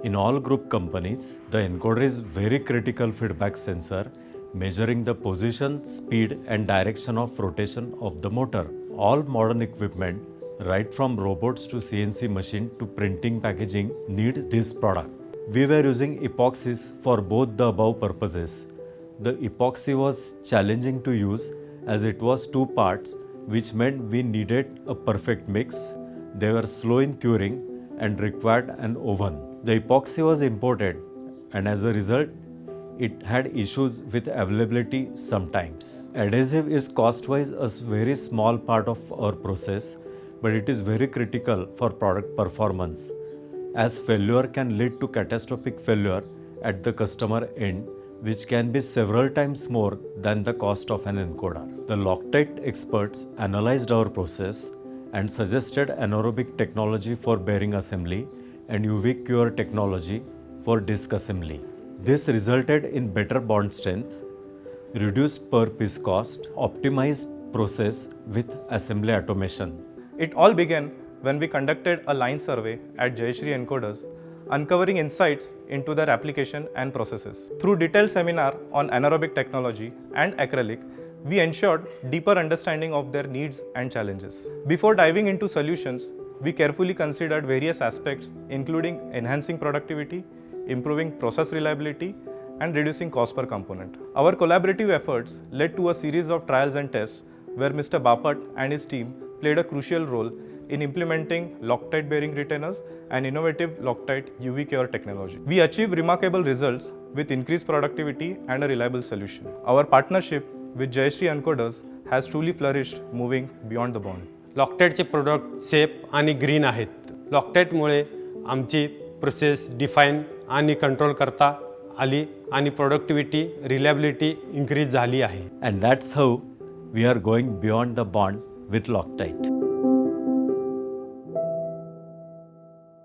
In all group companies, the encoder is very critical feedback sensor measuring the position, speed and direction of rotation of the motor. All modern equipment, right from robots to CNC machine to printing packaging, need this product. We were using epoxies for both the above purposes. The epoxy was challenging to use as it was two parts, which meant we needed a perfect mix. They were slow in curing and required an oven. The epoxy was imported and as a result, it had issues with availability sometimes. Adhesive is cost-wise a very small part of our process, but it is very critical for product performance, as failure can lead to catastrophic failure at the customer end, which can be several times more than the cost of an encoder. The LOCTITE experts analyzed our process and suggested anaerobic technology for bearing assembly and UV cure technology for disc assembly. This resulted in better bond strength, reduced per piece cost, optimized process with assembly automation. It all began when we conducted a line survey at Jayashree encoders, uncovering insights into their application and processes. Through detailed seminar on anaerobic technology and acrylic, we ensured deeper understanding of their needs and challenges. Before diving into solutions, we carefully considered various aspects including enhancing productivity, improving process reliability, and reducing cost per component. Our collaborative efforts led to a series of trials and tests where Mr. Bapat and his team played a crucial role in implementing LOCTITE bearing retainers and innovative LOCTITE UV cure technology. We achieved remarkable results with increased productivity and a reliable solution. Our partnership with Jayashree encoders has truly flourished, moving beyond the bond. लॉकटाईटचे product safe आणि green आहेत. लॉकटाईटमुळे आमची process define आणि control करता आली आणि productivity reliability increase झाली आहे. And that's how we are going beyond the bond with LOCTITE.